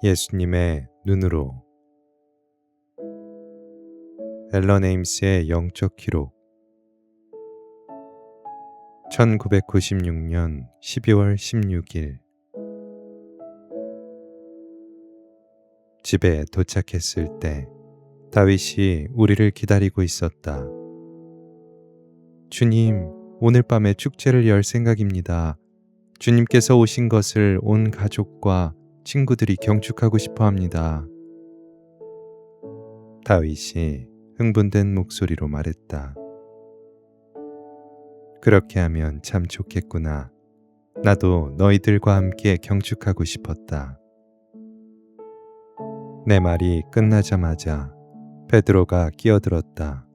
예수님의 눈으로. 앨런 에임스의 영적 기록. 1996년 12월 16일. 집에 도착했을 때 다윗이 우리를 기다리고 있었다. 주님, 오늘 밤에 축제를 열 생각입니다. 주님께서 오신 것을 온 가족과 친구들이 경축하고 싶어 합니다. 다윗이 흥분된 목소리로 말했다. 그렇게 하면 참 좋겠구나. 나도 너희들과 함께 경축하고 싶었다. 내 말이 끝나자마자 베드로가 끼어들었다.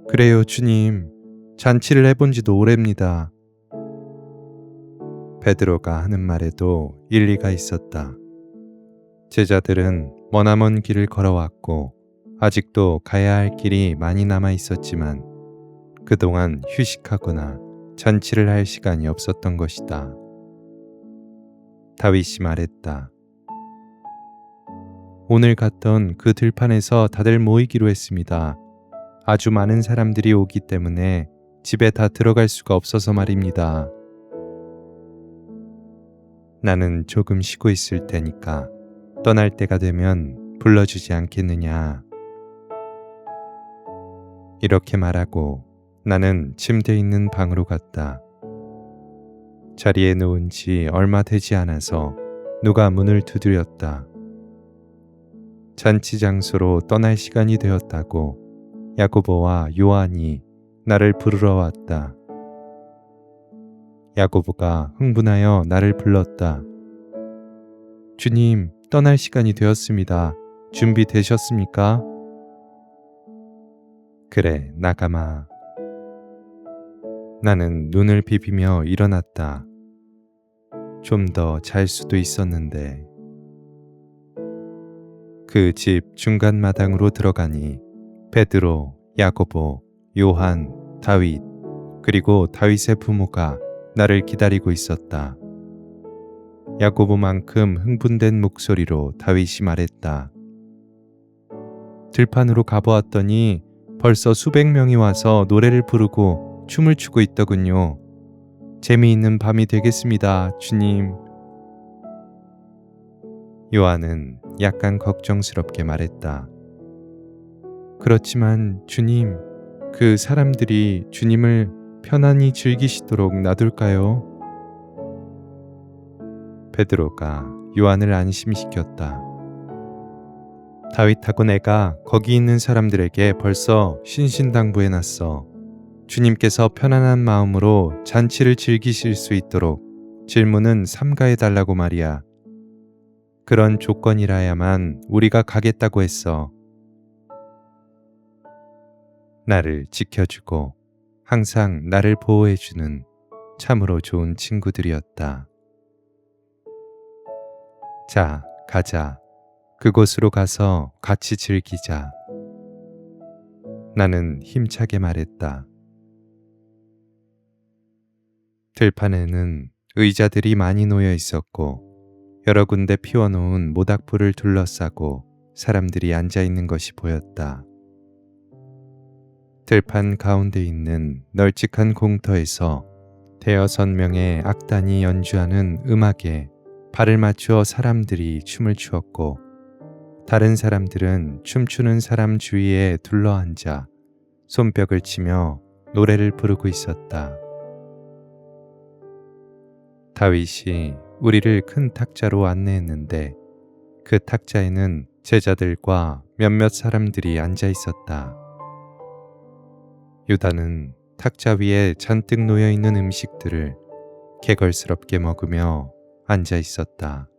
그래요, 주님. 잔치를 해본 지도 오래입니다. 베드로가 하는 말에도 일리가 있었다. 제자들은 머나먼 길을 걸어왔고 아직도 가야 할 길이 많이 남아 있었지만 그동안 휴식하거나 잔치를 할 시간이 없었던 것이다. 다윗이 말했다. 오늘 갔던 그 들판에서 다들 모이기로 했습니다. 아주 많은 사람들이 오기 때문에 집에 다 들어갈 수가 없어서 말입니다. 나는 조금 쉬고 있을 테니까 떠날 때가 되면 불러주지 않겠느냐. 이렇게 말하고 나는 침대에 있는 방으로 갔다. 자리에 누운 지 얼마 되지 않아서 누가 문을 두드렸다. 잔치 장소로 떠날 시간이 되었다고 야고보와 요한이 나를 부르러 왔다. 야고보가 흥분하여 나를 불렀다. 주님, 떠날 시간이 되었습니다. 준비되셨습니까? 그래, 나가마. 나는 눈을 비비며 일어났다. 좀 더 잘 수도 있었는데. 그 집 중간 마당으로 들어가니 베드로, 야고보, 요한, 다윗, 그리고 다윗의 부모가 나를 기다리고 있었다. 야고보만큼 흥분된 목소리로 다윗이 말했다. 들판으로 가보았더니 벌써 수백 명이 와서 노래를 부르고 춤을 추고 있더군요. 재미있는 밤이 되겠습니다, 주님. 요한은 약간 걱정스럽게 말했다. 그렇지만 주님, 그 사람들이 주님을 편안히 즐기시도록 놔둘까요? 베드로가 요한을 안심시켰다. 다윗하고 내가 거기 있는 사람들에게 벌써 신신당부해놨어. 주님께서 편안한 마음으로 잔치를 즐기실 수 있도록 질문은 삼가해달라고 말이야. 그런 조건이라야만 우리가 가겠다고 했어. 나를 지켜주고 항상 나를 보호해주는 참으로 좋은 친구들이었다. 자, 가자. 그곳으로 가서 같이 즐기자. 나는 힘차게 말했다. 들판에는 의자들이 많이 놓여 있었고 여러 군데 피워놓은 모닥불을 둘러싸고 사람들이 앉아 있는 것이 보였다. 들판 가운데 있는 널찍한 공터에서 대여섯 명의 악단이 연주하는 음악에 발을 맞추어 사람들이 춤을 추었고 다른 사람들은 춤추는 사람 주위에 둘러앉아 손뼉을 치며 노래를 부르고 있었다. 다윗이 우리를 큰 탁자로 안내했는데 그 탁자에는 제자들과 몇몇 사람들이 앉아 있었다. 유다는 탁자 위에 잔뜩 놓여 있는 음식들을 개걸스럽게 먹으며 앉아 있었다.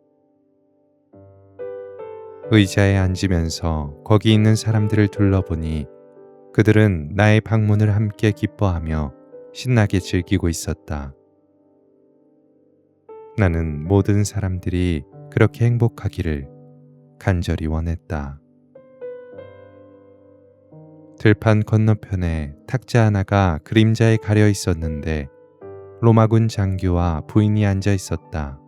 의자에 앉으면서 거기 있는 사람들을 둘러보니 그들은 나의 방문을 함께 기뻐하며 신나게 즐기고 있었다. 나는 모든 사람들이 그렇게 행복하기를 간절히 원했다. 들판 건너편에 탁자 하나가 그림자에 가려 있었는데 로마군 장교와 부인이 앉아 있었다.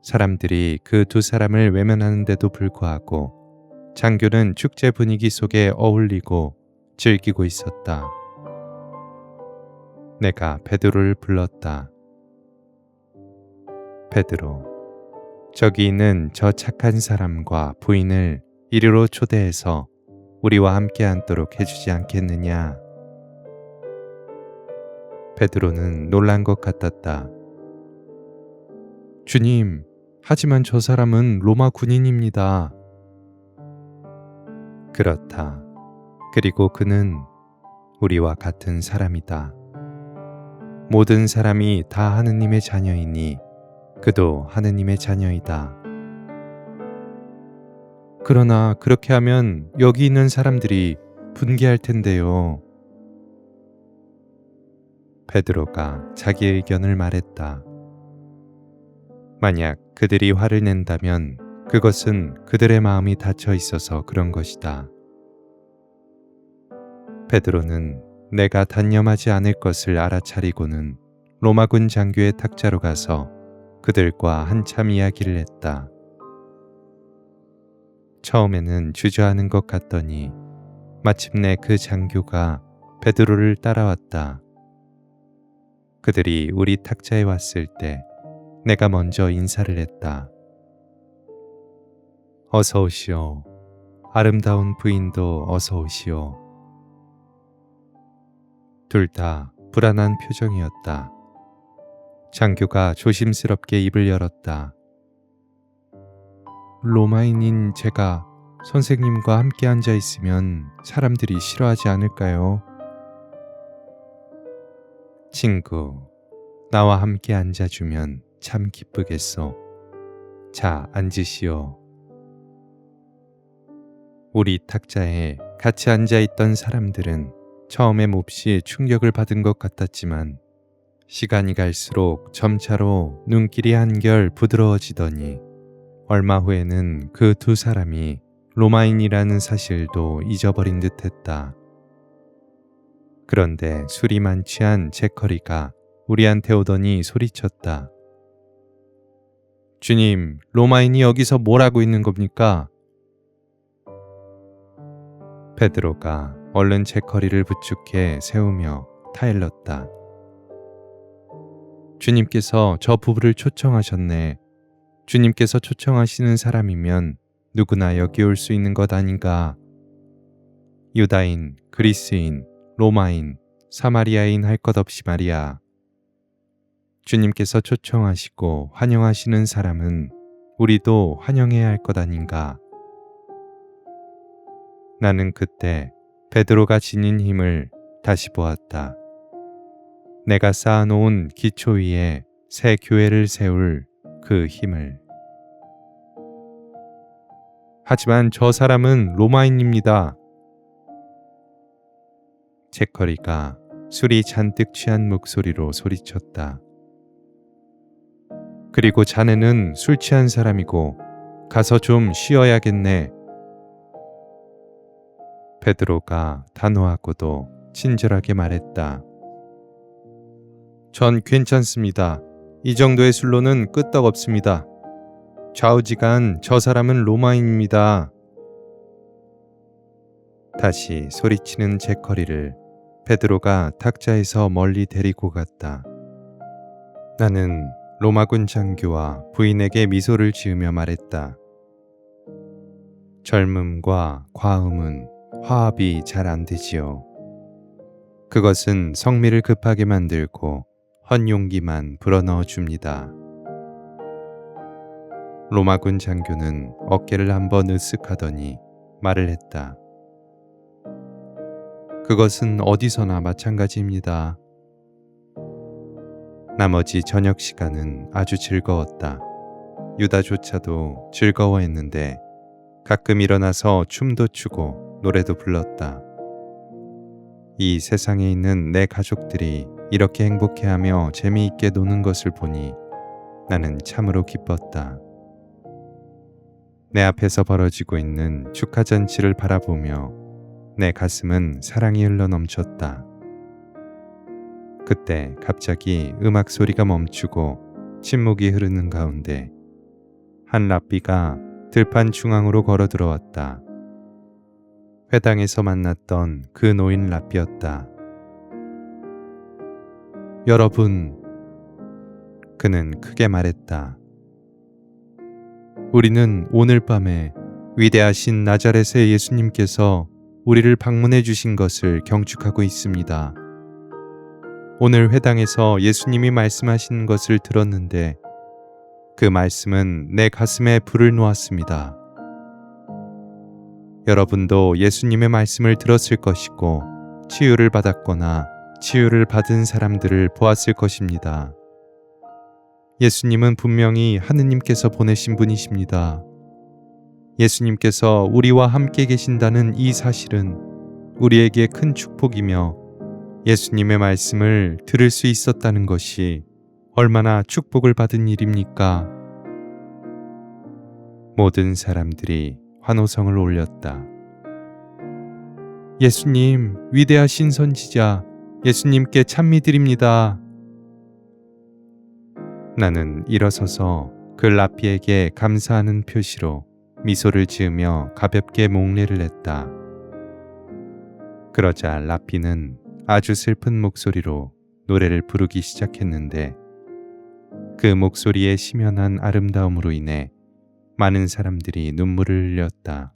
사람들이 그 두 사람을 외면하는데도 불구하고 장교는 축제 분위기 속에 어울리고 즐기고 있었다. 내가 베드로를 불렀다. 베드로, 저기 있는 저 착한 사람과 부인을 이리로 초대해서 우리와 함께 앉도록 해주지 않겠느냐? 베드로는 놀란 것 같았다. 주님, 하지만 저 사람은 로마 군인입니다. 그렇다. 그리고 그는 우리와 같은 사람이다. 모든 사람이 다 하느님의 자녀이니 그도 하느님의 자녀이다. 그러나 그렇게 하면 여기 있는 사람들이 분개할 텐데요. 베드로가 자기 의견을 말했다. 만약 그들이 화를 낸다면 그것은 그들의 마음이 닫혀 있어서 그런 것이다. 베드로는 내가 단념하지 않을 것을 알아차리고는 로마군 장교의 탁자로 가서 그들과 한참 이야기를 했다. 처음에는 주저하는 것 같더니 마침내 그 장교가 베드로를 따라왔다. 그들이 우리 탁자에 왔을 때 내가 먼저 인사를 했다. 어서 오시오. 아름다운 부인도 어서 오시오. 둘 다 불안한 표정이었다. 장교가 조심스럽게 입을 열었다. 로마인인 제가 선생님과 함께 앉아 있으면 사람들이 싫어하지 않을까요? 친구, 나와 함께 앉아주면 참 기쁘겠소. 자, 앉으시오. 우리 탁자에 같이 앉아있던 사람들은 처음에 몹시 충격을 받은 것 같았지만 시간이 갈수록 점차로 눈길이 한결 부드러워지더니 얼마 후에는 그 두 사람이 로마인이라는 사실도 잊어버린 듯했다. 그런데 술이 만취한 제커리가 우리한테 오더니 소리쳤다. 주님, 로마인이 여기서 뭘 하고 있는 겁니까? 베드로가 얼른 제커리를 부축해 세우며 타일렀다. 주님께서 저 부부를 초청하셨네. 주님께서 초청하시는 사람이면 누구나 여기 올 수 있는 것 아닌가. 유다인, 그리스인, 로마인, 사마리아인 할 것 없이 말이야. 주님께서 초청하시고 환영하시는 사람은 우리도 환영해야 할 것 아닌가. 나는 그때 베드로가 지닌 힘을 다시 보았다. 내가 쌓아놓은 기초 위에 새 교회를 세울 그 힘을. 하지만 저 사람은 로마인입니다. 제커리가 술이 잔뜩 취한 목소리로 소리쳤다. 그리고 자네는 술 취한 사람이고 가서 좀 쉬어야겠네. 베드로가 단호하고도 친절하게 말했다. 전 괜찮습니다. 이 정도의 술로는 끄떡없습니다. 좌우지간 저 사람은 로마인입니다. 다시 소리치는 제커리를 베드로가 탁자에서 멀리 데리고 갔다. 나는 로마군 장교와 부인에게 미소를 지으며 말했다. 젊음과 과음은 화합이 잘 안 되지요. 그것은 성미를 급하게 만들고 헛용기만 불어넣어 줍니다. 로마군 장교는 어깨를 한번 으쓱하더니 말을 했다. 그것은 어디서나 마찬가지입니다. 나머지 저녁 시간은 아주 즐거웠다. 유다조차도 즐거워했는데 가끔 일어나서 춤도 추고 노래도 불렀다. 이 세상에 있는 내 가족들이 이렇게 행복해하며 재미있게 노는 것을 보니 나는 참으로 기뻤다. 내 앞에서 벌어지고 있는 축하잔치를 바라보며 내 가슴은 사랑이 흘러넘쳤다. 그때 갑자기 음악 소리가 멈추고 침묵이 흐르는 가운데 한 랍비가 들판 중앙으로 걸어 들어왔다. 회당에서 만났던 그 노인 랍비였다. 여러분, 그는 크게 말했다. 우리는 오늘 밤에 위대하신 나자렛의 예수님께서 우리를 방문해 주신 것을 경축하고 있습니다. 오늘 회당에서 예수님이 말씀하신 것을 들었는데 그 말씀은 내 가슴에 불을 놓았습니다. 여러분도 예수님의 말씀을 들었을 것이고 치유를 받았거나 치유를 받은 사람들을 보았을 것입니다. 예수님은 분명히 하느님께서 보내신 분이십니다. 예수님께서 우리와 함께 계신다는 이 사실은 우리에게 큰 축복이며 예수님의 말씀을 들을 수 있었다는 것이 얼마나 축복을 받은 일입니까? 모든 사람들이 환호성을 올렸다. 예수님, 위대하신 선지자, 예수님께 찬미드립니다. 나는 일어서서 그 랍비에게 감사하는 표시로 미소를 지으며 가볍게 목례를 했다. 그러자 랍비는 아주 슬픈 목소리로 노래를 부르기 시작했는데 그 목소리의 심연한 아름다움으로 인해 많은 사람들이 눈물을 흘렸다.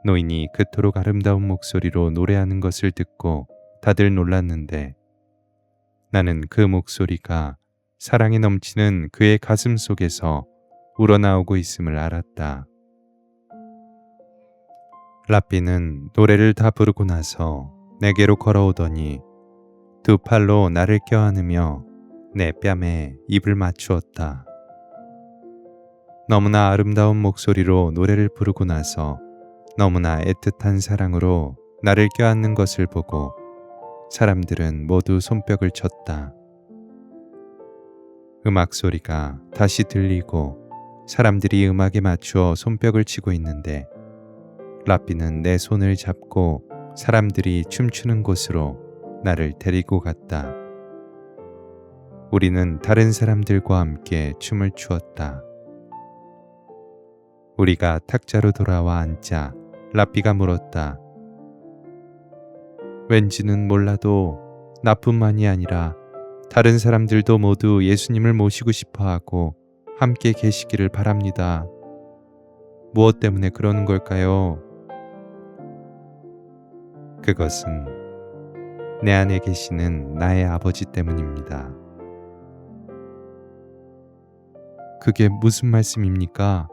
노인이 그토록 아름다운 목소리로 노래하는 것을 듣고 다들 놀랐는데 나는 그 목소리가 사랑이 넘치는 그의 가슴 속에서 우러나오고 있음을 알았다. 랍비는 노래를 다 부르고 나서 내게로 걸어오더니 두 팔로 나를 껴안으며 내 뺨에 입을 맞추었다. 너무나 아름다운 목소리로 노래를 부르고 나서 너무나 애틋한 사랑으로 나를 껴안는 것을 보고 사람들은 모두 손뼉을 쳤다. 음악 소리가 다시 들리고 사람들이 음악에 맞추어 손뼉을 치고 있는데 랍비는 내 손을 잡고 사람들이 춤추는 곳으로 나를 데리고 갔다. 우리는 다른 사람들과 함께 춤을 추었다. 우리가 탁자로 돌아와 앉자 랍비가 물었다. 왠지는 몰라도 나뿐만이 아니라 다른 사람들도 모두 예수님을 모시고 싶어하고 함께 계시기를 바랍니다. 무엇 때문에 그러는 걸까요? 그것은 내 안에 계시는 나의 아버지 때문입니다. 그게 무슨 말씀입니까?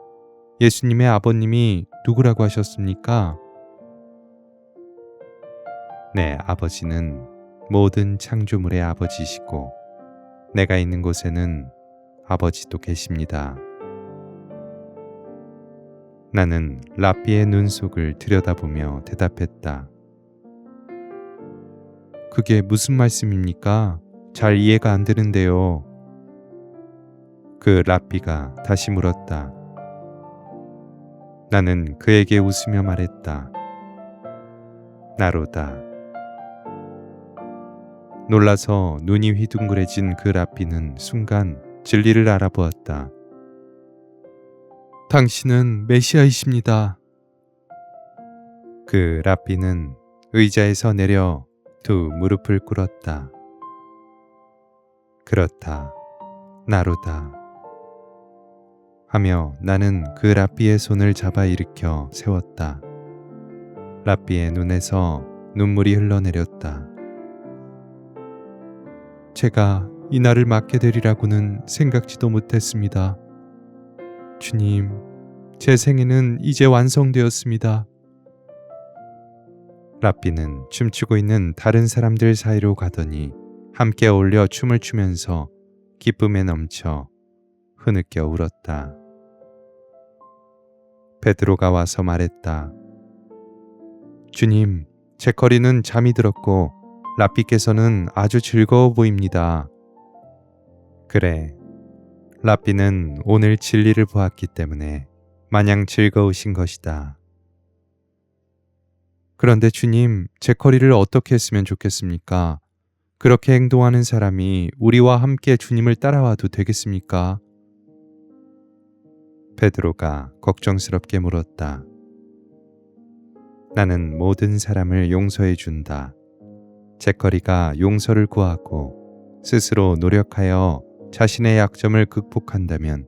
예수님의 아버님이 누구라고 하셨습니까? 내 아버지는 모든 창조물의 아버지시고 내가 있는 곳에는 아버지도 계십니다. 나는 랍비의 눈속을 들여다보며 대답했다. 그게 무슨 말씀입니까? 잘 이해가 안 되는데요. 그 랍비가 다시 물었다. 나는 그에게 웃으며 말했다. 나로다. 놀라서 눈이 휘둥그레진 그 랍비는 순간 진리를 알아보았다. 당신은 메시아이십니다. 그 랍비는 의자에서 내려 두 무릎을 꿇었다. 그렇다. 나로다. 하며 나는 그 랍비의 손을 잡아 일으켜 세웠다. 랍비의 눈에서 눈물이 흘러내렸다. 제가 이 날을 맞게 되리라고는 생각지도 못했습니다. 주님, 제 생애는 이제 완성되었습니다. 랍비는 춤추고 있는 다른 사람들 사이로 가더니 함께 어울려 춤을 추면서 기쁨에 넘쳐 흐느껴 울었다. 베드로가 와서 말했다. 주님, 제 거리는 잠이 들었고 랍비께서는 아주 즐거워 보입니다. 그래, 랍비는 오늘 진리를 보았기 때문에 마냥 즐거우신 것이다. 그런데 주님, 제 거리를 어떻게 했으면 좋겠습니까? 그렇게 행동하는 사람이 우리와 함께 주님을 따라와도 되겠습니까? 베드로가 걱정스럽게 물었다. 나는 모든 사람을 용서해 준다. 제커리가 용서를 구하고 스스로 노력하여 자신의 약점을 극복한다면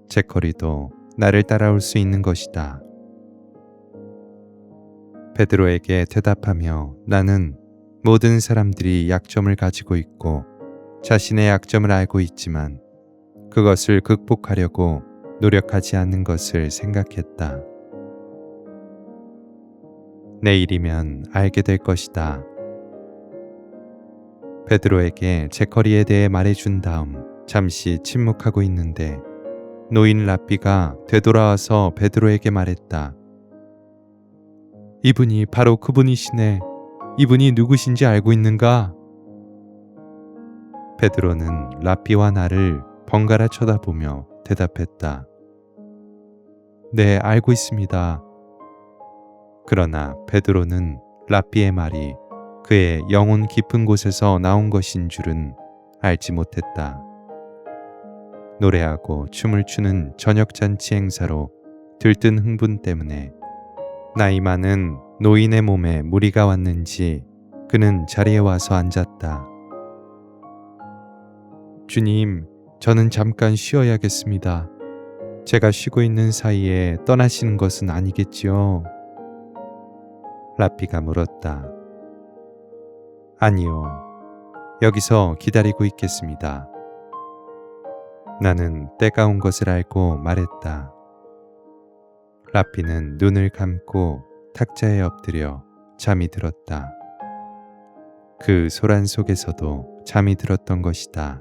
제커리도 나를 따라올 수 있는 것이다. 베드로에게 대답하며 나는 모든 사람들이 약점을 가지고 있고 자신의 약점을 알고 있지만 그것을 극복하려고 노력하지 않는 것을 생각했다. 내일이면 알게 될 것이다. 베드로에게 제커리에 대해 말해준 다음 잠시 침묵하고 있는데 노인 랍비가 되돌아와서 베드로에게 말했다. 이분이 바로 그분이시네. 이분이 누구신지 알고 있는가? 베드로는 랍비와 나를 번갈아 쳐다보며 대답했다. 네, 알고 있습니다. 그러나 베드로는 랍비의 말이 그의 영혼 깊은 곳에서 나온 것인 줄은 알지 못했다. 노래하고 춤을 추는 저녁잔치 행사로 들뜬 흥분 때문에 나이 많은 노인의 몸에 무리가 왔는지 그는 자리에 와서 앉았다. 주님, 저는 잠깐 쉬어야겠습니다. 제가 쉬고 있는 사이에 떠나시는 것은 아니겠지요? 랍비가 물었다. 아니요. 여기서 기다리고 있겠습니다. 나는 때가 온 것을 알고 말했다. 랍비는 눈을 감고 탁자에 엎드려 잠이 들었다. 그 소란 속에서도 잠이 들었던 것이다.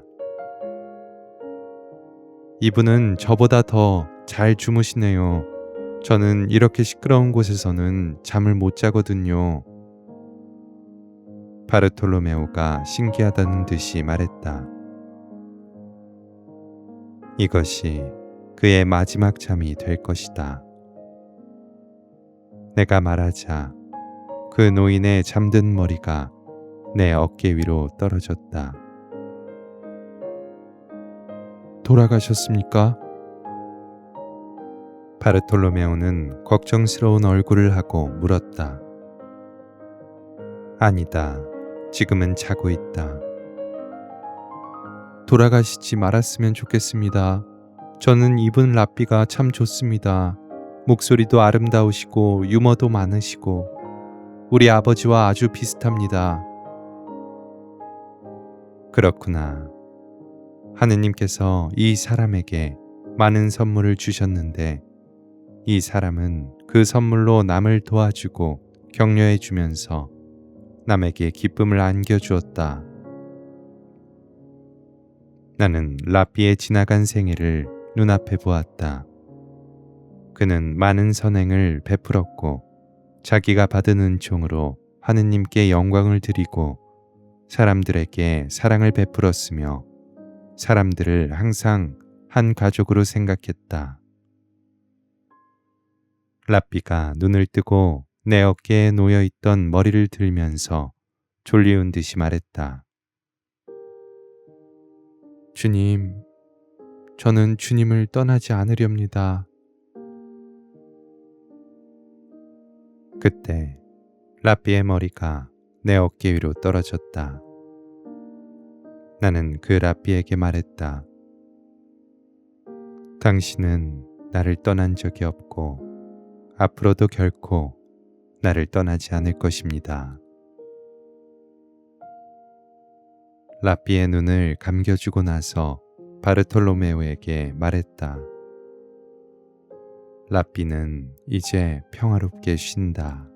이분은 저보다 더 잘 주무시네요. 저는 이렇게 시끄러운 곳에서는 잠을 못 자거든요. 바르톨로메오가 신기하다는 듯이 말했다. 이것이 그의 마지막 잠이 될 것이다. 내가 말하자 그 노인의 잠든 머리가 내 어깨 위로 떨어졌다. 돌아가셨습니까? 바르톨로메오는 걱정스러운 얼굴을 하고 물었다. 아니다. 지금은 자고 있다. 돌아가시지 말았으면 좋겠습니다. 저는 이분 랍비가 참 좋습니다. 목소리도 아름다우시고 유머도 많으시고 우리 아버지와 아주 비슷합니다. 그렇구나. 하느님께서 이 사람에게 많은 선물을 주셨는데 이 사람은 그 선물로 남을 도와주고 격려해 주면서 남에게 기쁨을 안겨주었다. 나는 랍비의 지나간 생애를 눈앞에 보았다. 그는 많은 선행을 베풀었고 자기가 받은 은총으로 하느님께 영광을 드리고 사람들에게 사랑을 베풀었으며 사람들을 항상 한 가족으로 생각했다. 랍비가 눈을 뜨고 내 어깨에 놓여있던 머리를 들면서 졸리운 듯이 말했다. 주님, 저는 주님을 떠나지 않으렵니다. 그때 랍비의 머리가 내 어깨 위로 떨어졌다. 나는 그 랍비에게 말했다. 당신은 나를 떠난 적이 없고 앞으로도 결코 나를 떠나지 않을 것입니다. 랍비의 눈을 감겨주고 나서 바르톨로메오에게 말했다. 랍비는 이제 평화롭게 쉰다.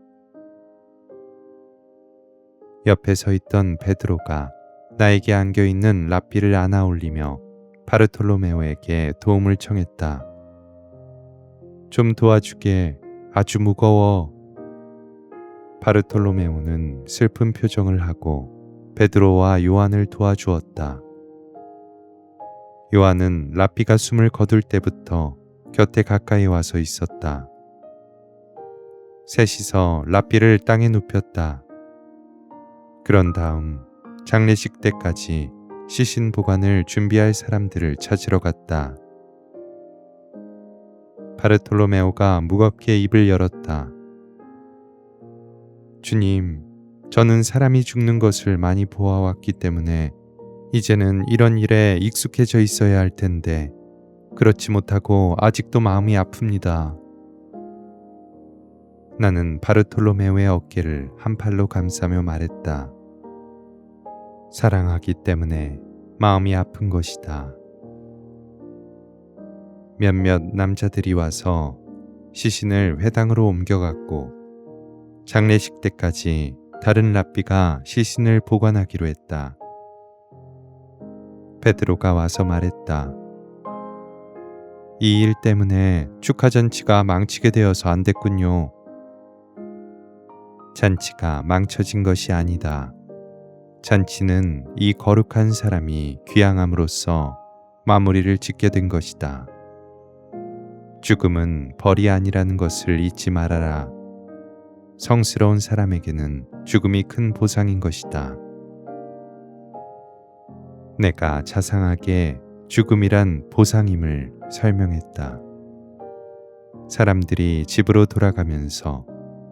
옆에 서 있던 베드로가 나에게 안겨있는 랍비를 안아 올리며 바르톨로메오에게 도움을 청했다. 좀 도와주게. 아주 무거워. 바르톨로메오는 슬픈 표정을 하고 베드로와 요한을 도와주었다. 요한은 랍비가 숨을 거둘 때부터 곁에 가까이 와서 있었다. 셋이서 랍비를 땅에 눕혔다. 그런 다음 장례식 때까지 시신 보관을 준비할 사람들을 찾으러 갔다. 바르톨로메오가 무겁게 입을 열었다. 주님, 저는 사람이 죽는 것을 많이 보아왔기 때문에 이제는 이런 일에 익숙해져 있어야 할 텐데 그렇지 못하고 아직도 마음이 아픕니다. 나는 바르톨로메오의 어깨를 한 팔로 감싸며 말했다. 사랑하기 때문에 마음이 아픈 것이다. 몇몇 남자들이 와서 시신을 회당으로 옮겨갔고 장례식 때까지 다른 랍비가 시신을 보관하기로 했다. 베드로가 와서 말했다. 이 일 때문에 축하 잔치가 망치게 되어서 안 됐군요. 잔치가 망쳐진 것이 아니다. 잔치는 이 거룩한 사람이 귀향함으로써 마무리를 짓게 된 것이다. 죽음은 벌이 아니라는 것을 잊지 말아라. 성스러운 사람에게는 죽음이 큰 보상인 것이다. 내가 자상하게 죽음이란 보상임을 설명했다. 사람들이 집으로 돌아가면서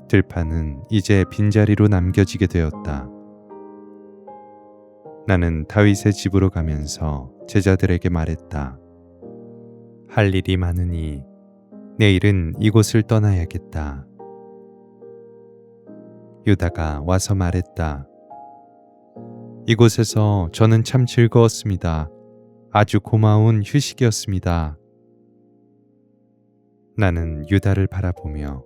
들판은 이제 빈자리로 남겨지게 되었다. 나는 다윗의 집으로 가면서 제자들에게 말했다. 할 일이 많으니 내일은 이곳을 떠나야겠다. 유다가 와서 말했다. 이곳에서 저는 참 즐거웠습니다. 아주 고마운 휴식이었습니다. 나는 유다를 바라보며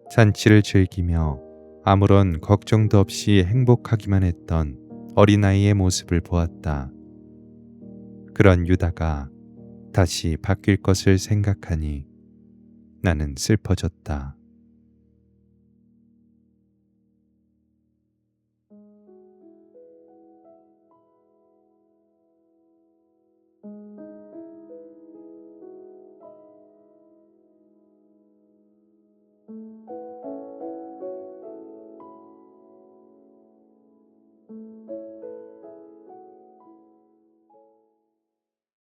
잔치를 즐기며 아무런 걱정도 없이 행복하기만 했던 어린아이의 모습을 보았다. 그런 유다가 다시 바뀔 것을 생각하니 나는 슬퍼졌다.